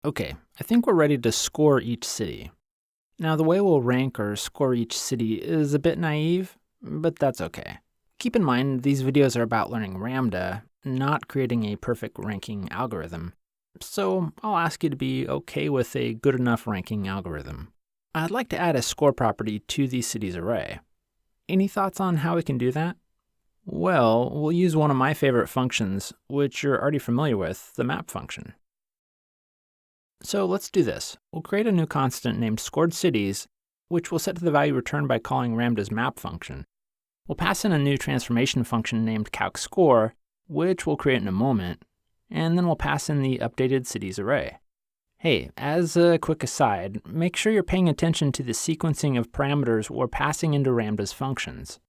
Okay, I think we're ready to score each city. Now, the way we'll rank or score each city is a bit naive, but that's okay. Keep in mind, these videos are about learning Ramda, not creating a perfect ranking algorithm. So I'll ask you to be okay with a good enough ranking algorithm. I'd like to add a score property to the cities array. Any thoughts on how we can do that? Well, we'll use one of my favorite functions, which you're already familiar with, the map function. So let's do this. We'll create a new constant named scored cities, which we'll set to the value returned by calling Ramda's map function. We'll pass in a new transformation function named calcscore, which we'll create in a moment, and then we'll pass in the updated cities array. Hey, as a quick aside, make sure you're paying attention to the sequencing of parameters we're passing into Ramda's functions.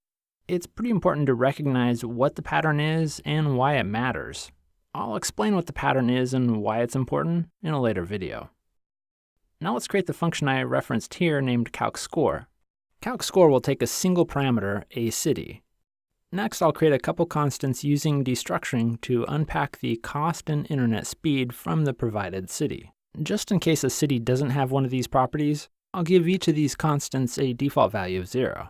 It's pretty important to recognize what the pattern is and why it matters. I'll explain what the pattern is and why it's important in a later video. Now let's create the function I referenced here named calcscore. Calcscore will take a single parameter, a city. Next, I'll create a couple constants using destructuring to unpack the cost and internet speed from the provided city. Just in case a city doesn't have one of these properties, I'll give each of these constants a default value of 0.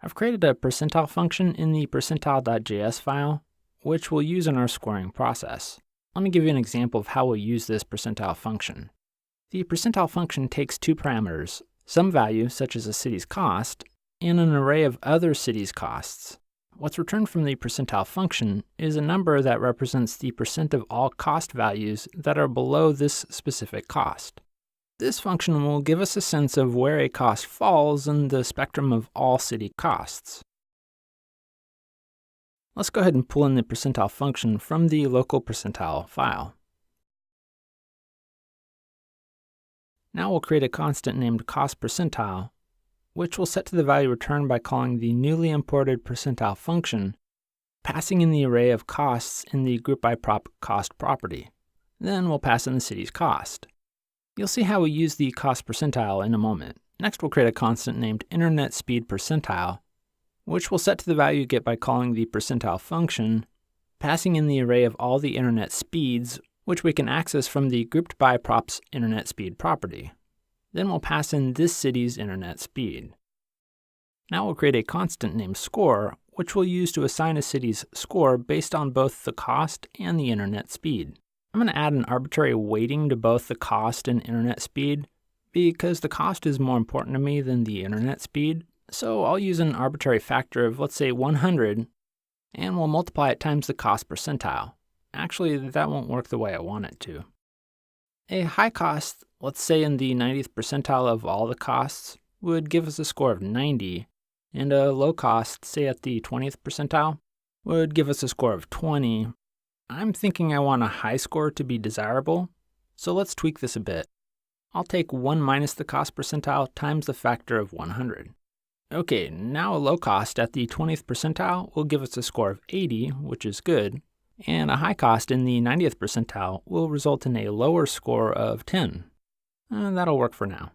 I've created a percentile function in the percentile.js file, which we'll use in our scoring process. Let me give you an example of how we'll use this percentile function. The percentile function takes two parameters, some value, such as a city's cost, and an array of other cities' costs. What's returned from the percentile function is a number that represents the percent of all cost values that are below this specific cost. This function will give us a sense of where a cost falls in the spectrum of all city costs. Let's go ahead and pull in the percentile function from the local percentile file. Now we'll create a constant named cost percentile, which we'll set to the value returned by calling the newly imported percentile function, passing in the array of costs in the groupByProp cost property. Then we'll pass in the city's cost. You'll see how we use the cost percentile in a moment. Next, we'll create a constant named internet speed percentile, which we'll set to the value get by calling the percentile function, passing in the array of all the internet speeds, which we can access from the groupedByProp's internet speed property. Then we'll pass in this city's internet speed. Now we'll create a constant named score, which we'll use to assign a city's score based on both the cost and the internet speed. I'm going to add an arbitrary weighting to both the cost and internet speed because the cost is more important to me than the internet speed. So I'll use an arbitrary factor of, let's say, 100, and we'll multiply it times the cost percentile. Actually, that won't work the way I want it to. A high cost, let's say in the 90th percentile of all the costs, would give us a score of 90, and a low cost, say at the 20th percentile, would give us a score of 20. I'm thinking I want a high score to be desirable, so let's tweak this a bit. I'll take 1 minus the cost percentile times the factor of 100. Okay, now a low cost at the 20th percentile will give us a score of 80, which is good, and a high cost in the 90th percentile will result in a lower score of 10. That'll work for now.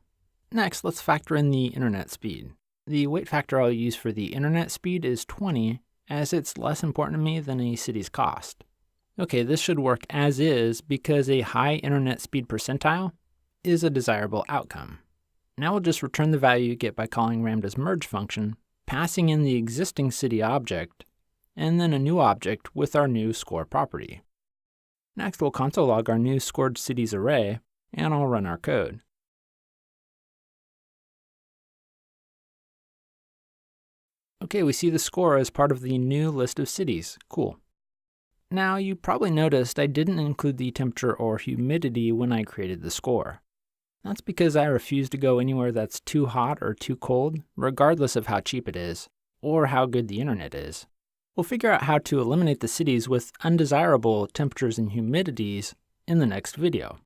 Next, let's factor in the internet speed. The weight factor I'll use for the internet speed is 20, as it's less important to me than a city's cost. Okay, this should work as is because a high internet speed percentile is a desirable outcome. Now we'll just return the value you get by calling Ramda's merge function, passing in the existing city object, and then a new object with our new score property. Next, we'll console log our new scored cities array, and I'll run our code. Okay, we see the score as part of the new list of cities. Cool. Now, you probably noticed I didn't include the temperature or humidity when I created the score. That's because I refuse to go anywhere that's too hot or too cold, regardless of how cheap it is, or how good the internet is. We'll figure out how to eliminate the cities with undesirable temperatures and humidities in the next video.